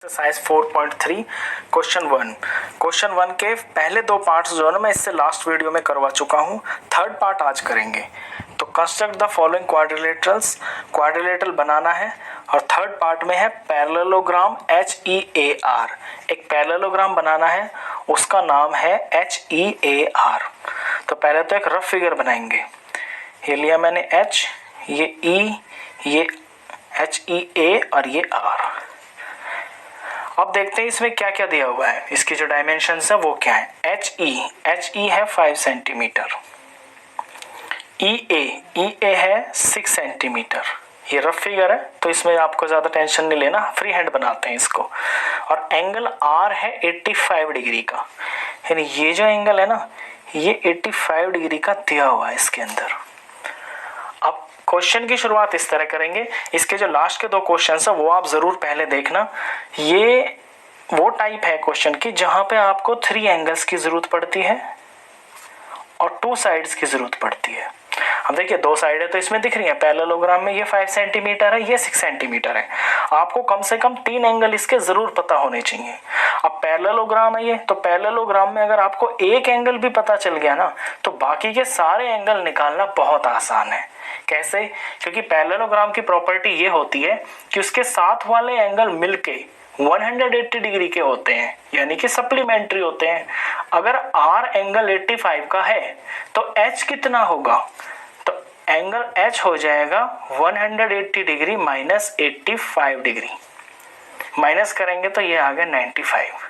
Exercise 4.3 question one के पहले दो पार्ट्स जो है ना मैं इससे लास्ट वीडियो में करवा चुका हूँ। थर्ड पार्ट आज करेंगे। तो कंस्ट्रक्ट द फॉलोइंग क्वाड्रिलेटरल बनाना है और थर्ड पार्ट में है पैरेललोग्राम HEAR। एक पैरेललोग्राम बनाना है, उसका नाम है HEAR। तो पहले तो एक रफ फिगर बनाएंगे। ये लिया मैंने H, ये E, ये HEA और ये R। अब देखते हैं इसमें क्या क्या दिया हुआ है, इसकी जो डायमेंशंस है वो क्या है। HE है 5 सेंटीमीटर, EA है 6 सेंटीमीटर। ये रफ फिगर है तो इसमें आपको ज़्यादा टेंशन नहीं लेना, फ्री हैंड बनाते हैं इसको। और एंगल R है 85 डिग्री का, यानी ये जो एंगल है ना ये 85 डिग्री का दिया हुआ है इसके अंदर। अब क्वेश्चन की शुरुआत इस तरह करेंगे। इसके जो लास्ट के दो क्वेश्चन है वो आप जरूर पहले देखना। ये वो टाइप है क्वेश्चन की जहां पे आपको 3 एंगल्स की जरूरत पड़ती है और 2 साइड्स की जरूरत पड़ती है। अब देखिए 2 साइड है तो इसमें दिख रही है। पैरेललोग्राम में ये 5 सेंटीमीटर है, ये 6 सेंटीमीटर है। आपको कम से कम 3 एंगल इसके जरूर पता होने चाहिए। अब पैरेललोग्राम है ये, तो पैरेललोग्राम में अगर आपको एक एंगल भी पता चल गया ना तो बाकी के सारे एंगल निकालना बहुत आसान है। कैसे? क्योंकि पैरेललोग्राम की प्रॉपर्टी ये होती है कि उसके साथ वाले एंगल मिलके 180 डिग्री के होते हैं, यानी कि सप्लीमेंट्री होते हैं। अगर R एंगल 85 का है तो H कितना होगा? तो एंगल H हो जाएगा 180 डिग्री माइनस 85 डिग्री। माइनस करेंगे तो ये आ गया 95।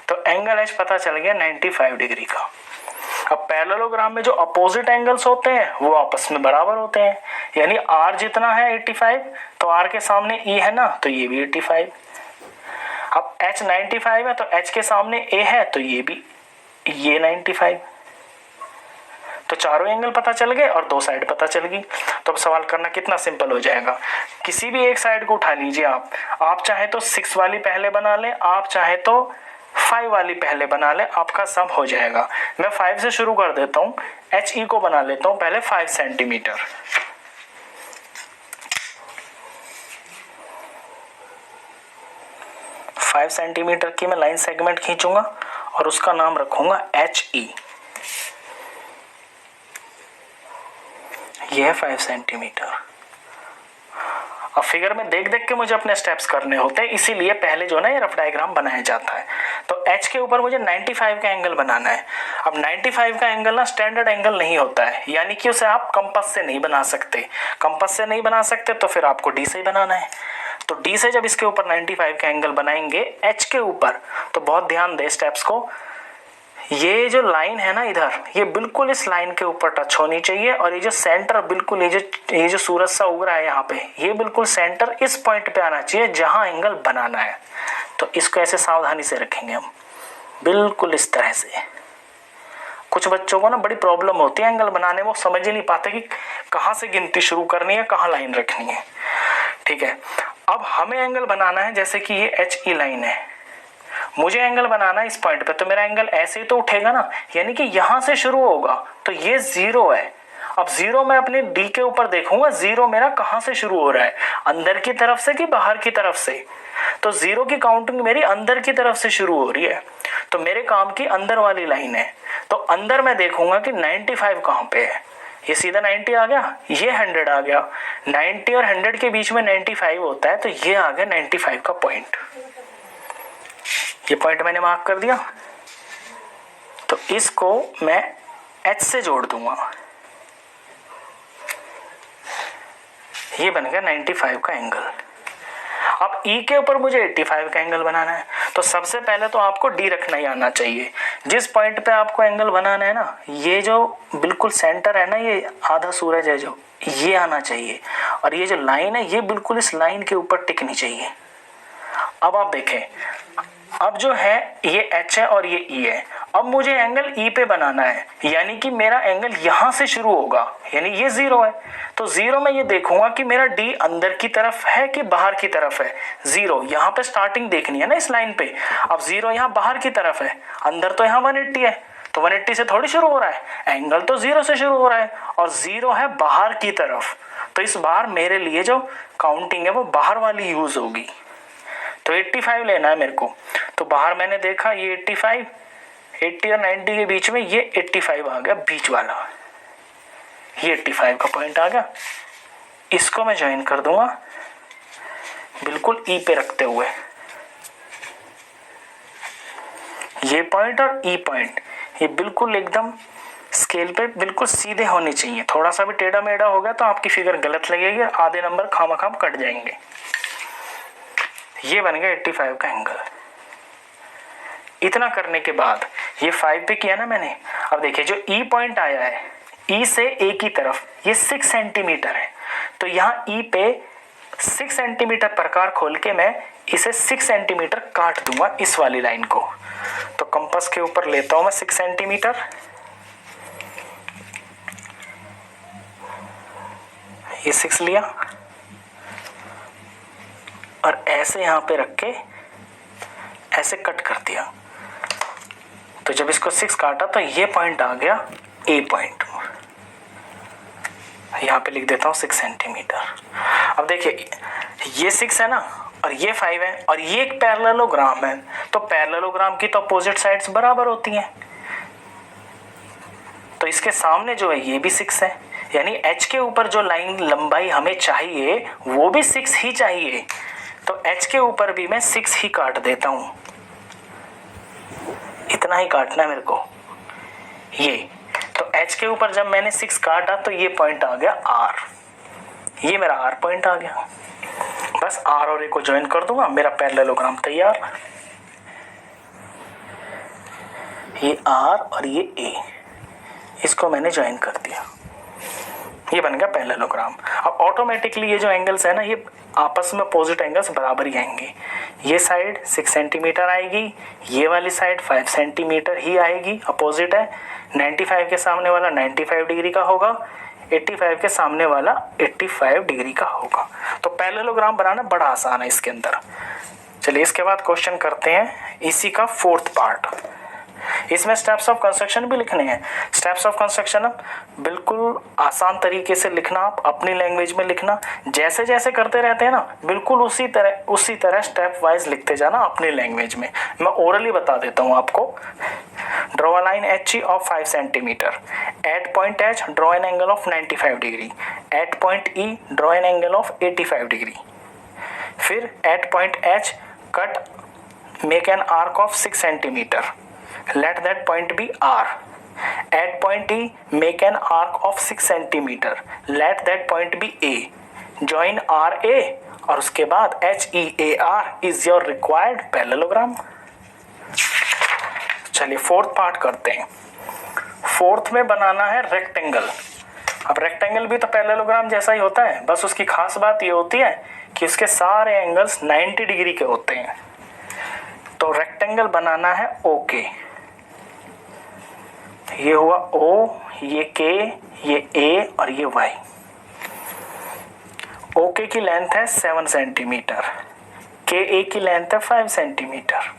तो एंगल H पता चल गया 95 डिग्री का। अब पैरेललोग्राम में जो अपोजिट एंगल्स होते हैं वो आपस में बराबर होते हैं, यानी R जितना है 85 तो R के सामने E है ना तो ये भी 85। अब H 95 है तो H के सामने A है तो ये भी ये 95। तो चारों एंगल पता चल गए और 2 साइड पता चल गई। तो अब सवाल करना कितना सिंपल हो जाएगा। किसी भी एक साइड को उठा लीजिए आप चाहे तो 6 वाली पहले बना लें, आप चाहे तो 5 वाली पहले बना ले, आपका सम हो जाएगा। मैं 5 से शुरू कर देता हूँ। HE को बना लेता हूँ पहले 5 सेंटीमीटर। फाइव सेंटीमीटर की मैं लाइन सेगमेंट खींचूंगा और उसका नाम रखूंगा HE। यह है 5 सेंटीमीटर। अब फिगर में देख देख के मुझे अपने स्टेप्स करने होते हैं, इसीलिए पहले जो ना ये रफ डायग्राम बनाया जाता है। तो H के ऊपर मुझे 95 का एंगल बनाना है। अब 95 का एंगल ना स्टैंडर्ड एंगल नहीं होता है, यानी कि उसे आप कंपास से नहीं बना सकते। कंपास से नहीं बना सकते तो फिर आपको D से ही बनाना है। तो D से जब इसके ऊपर 95 का एंगल बनाएंगे H के ऊपर, तो बहुत ध्यान दे स्टेप्स को। ये जो लाइन है ना इधर, ये बिल्कुल इस लाइन के ऊपर टच होनी चाहिए और ये जो सेंटर बिल्कुल ये जो सूरज सा उग रहा है यहाँ पे, ये बिल्कुल सेंटर इस पॉइंट पे आना चाहिए जहां एंगल बनाना है। तो इसको ऐसे सावधानी से रखेंगे हम, बिल्कुल इस तरह से। कुछ बच्चों को ना बड़ी प्रॉब्लम होती है एंगल बनाने में, वो समझ ही नहीं पाते कि कहाँ से गिनती शुरू करनी है, कहाँ लाइन रखनी है। ठीक है, अब हमें एंगल बनाना है जैसे कि ये HE लाइन है, मुझे एंगल बनाना है इस पॉइंट पे, तो मेरा एंगल ऐसे ही तो उठेगा ना, यानी कि यहां से शुरू होगा। तो ये 0 है। अब 0 मैं अपने D के ऊपर देखूंगा, 0 मेरा कहां से शुरू हो रहा है, अंदर की तरफ से कि बाहर की तरफ से। तो 0 की काउंटिंग मेरी अंदर की तरफ से शुरू हो रही है, तो मेरे काम की अंदर वाली लाइन है। तो अंदर मैं देखूंगा कि 95 कहां पे है। ये सीधा 90 आ गया, ये 100 आ गया। 90 और 100 के बीच में 95 होता है, तो ये आ गया 95 का पॉइंट। ये पॉइंट मैंने मार्क कर दिया। तो इसको मैं H से जोड़ दूंगा, ये बन गया 95 का एंगल। अब E के ऊपर मुझे 85 का एंगल बनाना है, तो सबसे पहले तो आपको D रखना ही आना चाहिए। जिस पॉइंट पे आपको एंगल बनाना है ना, ये जो बिल्कुल सेंटर है ना, ये आधा सूरज है जो, ये आना चाहिए। और ये जो लाइन है ये बिल्कुल इस लाइन के ऊपर टिकनी चाहिए। अब आप देखें, अब जो है ये H है और ये E है। अब मुझे एंगल E पे बनाना है, यानी कि मेरा एंगल यहां से शुरू होगा, यानी ये 0 है। तो 0 में ये देखूंगा कि मेरा D अंदर की तरफ है कि बाहर की तरफ है। 0 यहाँ पे स्टार्टिंग देखनी है ना इस लाइन पे। अब 0 यहाँ बाहर की तरफ है, अंदर तो यहाँ 180 है, तो 180 से थोड़ी शुरू हो रहा है, एंगल तो 0 से शुरू हो रहा है और 0 है बाहर की तरफ। तो इस बार मेरे लिए जो काउंटिंग है वो बाहर वाली यूज होगी। तो 85 लेना है मेरे को। तो बाहर मैंने देखा ये 85, 80 और 90 के बीच में ये 85 आ गया बीच वाला, ये 85 का पॉइंट आ गया। इसको मैं ज्वाइन कर दूंगा बिल्कुल ई पे रखते हुए, ये पॉइंट और ई पॉइंट ये बिल्कुल एकदम स्केल पे बिल्कुल सीधे होने चाहिए। थोड़ा सा भी टेढ़ा मेढ़ा हो गया तो आपकी फिगर गलत लगेगी, आधे नंबर खामखाम कट जाएंगे। ये बन गया 85 का एंगल। इतना करने के बाद ये 5 पे किया ना मैंने। अब देखिए जो ई पॉइंट आया है, ई से ए की तरफ ये 6 सेंटीमीटर है, तो यहाँ ई पे 6 सेंटीमीटर प्रकार खोल के मैं इसे 6 सेंटीमीटर काट दूंगा इस वाली लाइन को। तो कंपास के ऊपर लेता हूं मैं 6 सेंटीमीटर, ये 6 लिया और ऐसे यहां पे रख के ऐसे कट कर दिया। तो जब इसको 6 काटा तो ये पॉइंट आ गया ए पॉइंट, यहां पे लिख देता हूं 6 सेंटीमीटर। अब देखिए ये 6 है ना और ये 5 है और ये एक पैरेललोग्राम है, तो पैरेललोग्राम की तो अपोजिट साइड्स बराबर होती हैं। तो इसके सामने जो है ये भी 6 है, यानी एच के ऊपर जो लाइन लंबाई हमें चाहिए वो भी 6 ही चाहिए। तो एच के ऊपर भी मैं 6 ही काट देता हूं, इतना ही काटना है मेरे को ये। तो एच के ऊपर जब मैंने 6 काटा तो ये पॉइंट आ गया आर, ये मेरा आर पॉइंट आ गया। बस आर और ए को ज्वाइन कर दूंगा, मेरा पैरेललोग्राम तैयार। ये आर और ये ए, इसको मैंने ज्वाइन कर दिया, ये बन गया पैरेललोग्राम। अब ऑटोमेटिकली ये जो एंगल्स है ना ये आपस में अपोजिट एंगल्स बराबर ही आएंगे। ये साइड 6 सेंटीमीटर आएगी, ये वाली साइड 5 सेंटीमीटर ही आएगी, अपोजिट है। 95 के सामने वाला 95 डिग्री का होगा, 85 के सामने वाला 85 डिग्री का होगा। तो पैरेललोग्राम बनाना बड़ा आसान है इसके अंदर। चलिए इसके बाद क्वेश्चन करते हैं इसी का 4th पार्ट। इसमें स्टेप्स ऑफ कंस्ट्रक्शन भी लिखने हैं। स्टेप्स ऑफ कंस्ट्रक्शन बिल्कुल आसान तरीके से लिखना, आप अपनी लैंग्वेज में लिखना, जैसे जैसे करते रहते हैं ना बिल्कुल उसी तरह स्टेप वाइज लिखते जाना अपनी लैंग्वेज में। मैं ओरली बता देता हूँ आपको। Draw a line H of 5 centimetre, at point H draw an angle of 95 degree, at point E draw an angle of 85 degree. फिर at point H cut make an arc of 6 centimetre, let that point be R. At point E, make an arc of 6 centimeter. Let that point be A. Join RA और उसके बाद HEAR is your required parallelogram. चलिए 4th part करते हैं। 4th में बनाना है rectangle. अब rectangle भी तो पैरेललोग्राम जैसा ही होता है, बस उसकी खास बात ये होती है कि उसके सारे एंगल्स 90 डिग्री के होते हैं। तो रेक्टेंगल बनाना है ओके, ये हुआ O, ये K, ये A और ये Y। OK की लेंथ है 7 सेंटीमीटर, KA की लेंथ है 5 सेंटीमीटर।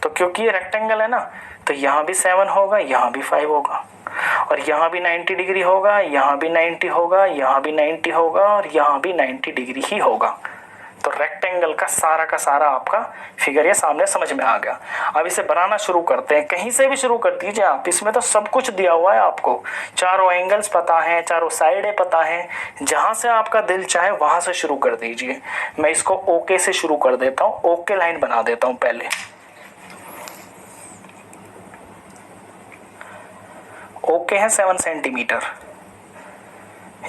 तो क्योंकि ये रेक्टेंगल है ना तो यहाँ भी 7 होगा, यहाँ भी 5 होगा और यहाँ भी 90 डिग्री होगा, यहाँ भी 90 होगा, यहाँ भी 90 होगा और यहाँ भी 90 डिग्री ही होगा। तो रेक्टेंगल का सारा आपका फिगर ये सामने समझ में आ गया। अब इसे बनाना शुरू करते हैं। कहीं से भी शुरू कर दीजिए आप, इसमें तो सब कुछ दिया हुआ है आपको, चारों एंगल्स पता है, चारों साइडें पता है, जहां से आपका दिल चाहे वहां से शुरू कर दीजिए। मैं इसको ओके से शुरू कर देता हूं, ओके लाइन बना देता हूं पहले। ओके है 7 सेंटीमीटर,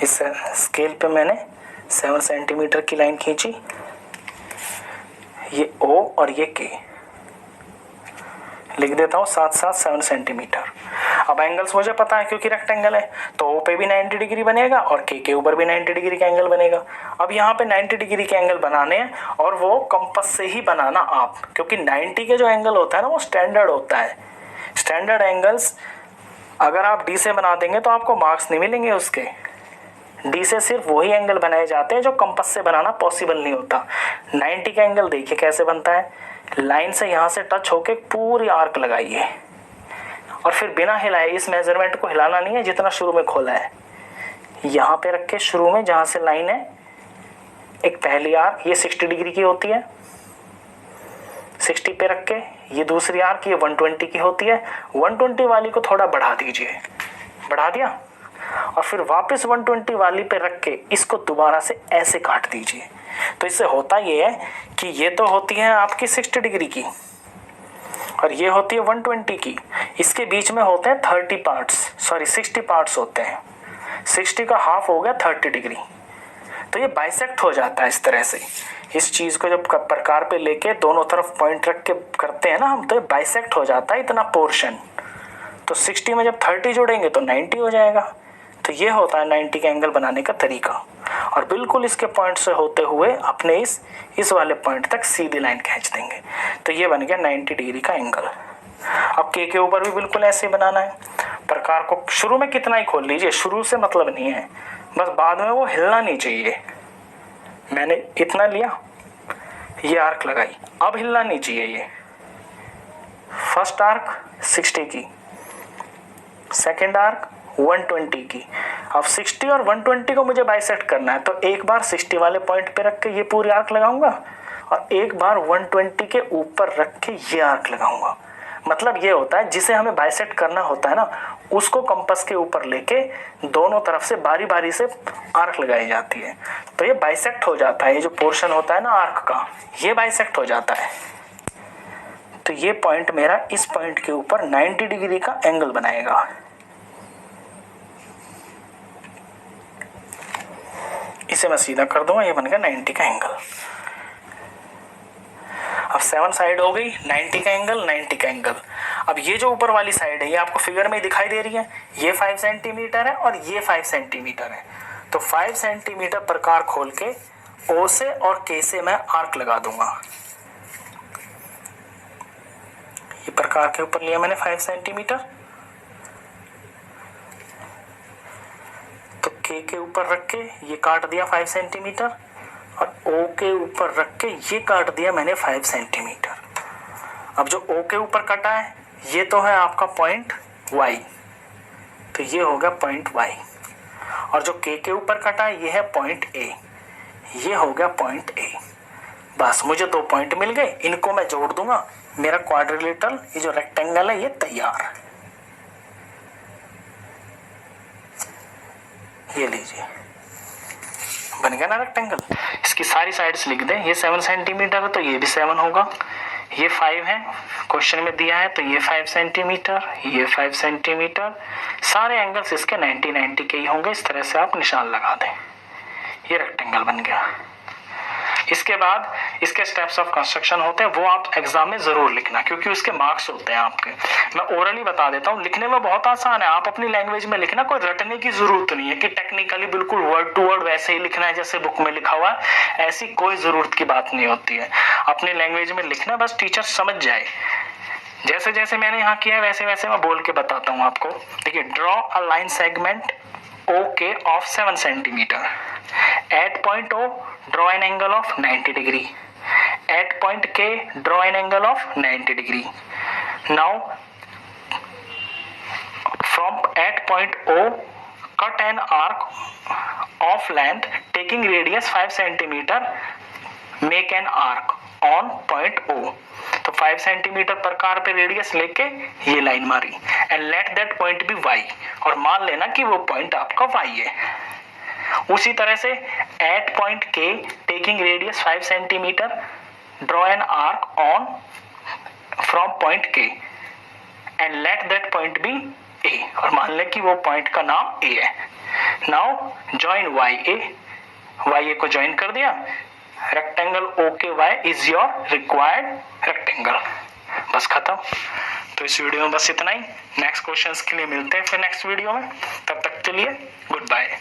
इस स्केल पे मैंने 7 सेंटीमीटर की लाइन खींची, ये O और ये K लिख देता हूँ साथ साथ 7 सेंटीमीटर। अब एंगल्स मुझे पता है क्योंकि रेक्टेंगल है, तो O पे भी 90 डिग्री बनेगा और K के ऊपर भी 90 डिग्री का एंगल बनेगा। अब यहाँ पे 90 डिग्री के एंगल बनाने हैं और वो कंपास से ही बनाना आप, क्योंकि 90 के जो एंगल होता है ना वो स्टैंडर्ड होता है। स्टैंडर्ड एंगल्स अगर आप D से बना देंगे तो आपको मार्क्स नहीं मिलेंगे उसके। डी से सिर्फ वही एंगल बनाए जाते हैं जो कंपास से बनाना पॉसिबल नहीं होता। 90 का एंगल देखिए कैसे बनता है, लाइन से यहाँ से टच होके पूरी आर्क लगाइए और फिर बिना हिलाए, इस मेजरमेंट को हिलाना नहीं है जितना शुरू में खोला है, यहाँ पे रख के शुरू में जहाँ से लाइन है एक पहली आर्क, ये 60 डिग्री की होती है, 60 पे रख के, ये दूसरी आर्क ये 120 की होती है, 120 वाली को थोड़ा बढ़ा दीजिए, बढ़ा दिया, और फिर वापस 120 वाली पे रख के इसको दोबारा से ऐसे काट दीजिए। तो इससे होता ये है कि ये तो होती है आपकी 60 डिग्री की और ये होती है 120 की, इसके बीच में होते हैं 30 पार्ट्स, सॉरी 60 पार्ट्स होते हैं, 60 का हाफ हो गया 30 डिग्री। तो ये बाइसेक्ट हो जाता है इस तरह से। इस चीज़ को जब प्रकार पे लेके दोनों तरफ पॉइंट रख के करते हैं ना हम, तो ये बाइसेक्ट हो जाता है इतना पोर्शन। तो 60 में जब 30 जोड़ेंगे तो 90 हो जाएगा। तो ये होता है 90 का एंगल बनाने का तरीका। और बिल्कुल इसके पॉइंट से होते हुए अपने इस वाले पॉइंट तक सीधी लाइन खींच देंगे। तो ये बन गया 90 डिग्री का एंगल। अब के ऊपर भी बिल्कुल ऐसे ही बनाना है। प्रकार को शुरू में कितना ही खोल लीजिए, शुरू से मतलब नहीं है, बस बाद में वो हिलना नहीं चाहिए। मैंने इतना लिया, ये आर्क लगाई, अब हिलना नहीं चाहिए। ये फर्स्ट आर्क 60 की, सेकेंड आर्क 120 की। अब 60 और 120 को मुझे बाइसेक्ट करना है, तो एक बार 60 वाले पॉइंट पे रख के ये पूरी आर्क लगाऊंगा और एक बार 120 के ऊपर रख के ये आर्क लगाऊंगा। मतलब ये होता है जिसे हमें बाइसेक्ट करना होता है ना, उसको कंपास के ऊपर लेके दोनों तरफ से बारी बारी से आर्क लगाई जाती है। तो ये बाइसेक्ट हो जाता है, ये जो पोर्शन होता है ना आर्क का, ये बाइसेक्ट हो जाता है। तो ये पॉइंट मेरा इस पॉइंट के ऊपर 90 डिग्री का एंगल बनाएगा। इसे मैं सीधा कर दूंगा, ये बन गया 90 का एंगल। अब 7 साइड हो गई, 90 का एंगल, 90 का एंगल। अब ये जो ऊपर वाली साइड है ये आपको फिगर में दिखाई दे रही है, ये 5 सेंटीमीटर है और ये 5 सेंटीमीटर है। तो 5 सेंटीमीटर प्रकार खोल के ओ से और के से मैं आर्क लगा दूंगा। ये प्रकार के ऊपर लिया मैंने 5 सेंटीमीटर, तो के ऊपर रख के ये काट दिया 5 सेंटीमीटर और ओ के ऊपर रख के ये काट दिया मैंने 5 सेंटीमीटर। अब जो ओ के ऊपर कटा है ये तो है आपका पॉइंट वाई, तो ये होगा पॉइंट वाई। और जो के ऊपर कटा है ये है पॉइंट ए, ये हो गया पॉइंट ए। बस मुझे 2 पॉइंट मिल गए, इनको मैं जोड़ दूंगा, मेरा क्वाड्रिलेटरल ये जो रेक्टेंगल है ये तैयार। ये लीजिए, बन गया ना रेक्टेंगल। इसकी सारी साइड्स लिख दें, ये 7 सेंटीमीटर है तो ये भी 7 होगा, ये 5 है क्वेश्चन में दिया है तो ये 5 सेंटीमीटर, ये 5 सेंटीमीटर, सारे एंगल्स इसके 90 के ही होंगे। इस तरह से आप निशान लगा दें, ये रेक्टेंगल बन गया। इसके बाद इसके स्टेप्स ऑफ कंस्ट्रक्शन होते हैं, वो आप एग्जाम में जरूर लिखना क्योंकि उसके मार्क्स होते हैं आपके। मैं ओरली बता देता हूँ, लिखने में बहुत आसान है, आप अपनी लैंग्वेज में लिखना, कोई रटने की जरूरत नहीं है कि टेक्निकली बिल्कुल वर्ड टू वर्ड वैसे ही लिखना है जैसे बुक में लिखा हुआ है, ऐसी कोई जरूरत की बात नहीं होती है। अपनी लैंग्वेज में लिखना, बस टीचर समझ जाए। जैसे जैसे मैंने यहाँ किया वैसे वैसे मैं बोल के बताता हूँ आपको। देखिए, draw a line segment OK of 7 centimeter. At point O, draw an angle of 90 degree. At point K, draw an angle of 90 degree. Now, from at point O, cut an arc of length taking radius 5 centimeter. Make an arc on point O. तो 5 centimetre प्रकार पे radius लेके ये line मारी and let that point be y, और मान लेना कि वो पॉइंट आपका y है। उसी तरह से at point K taking radius 5 centimetre, draw an arc on from point K and let that point be A, और मान लें कि वो पॉइंट का नाम A है। नाउ जॉइन YA को ज्वाइन कर दिया, rectangle OKY is your required rectangle. बस खत्म। तो इस वीडियो में बस इतना ही। नेक्स्ट क्वेश्चंस के लिए मिलते हैं फिर नेक्स्ट वीडियो में, तब तक के लिए गुड बाय।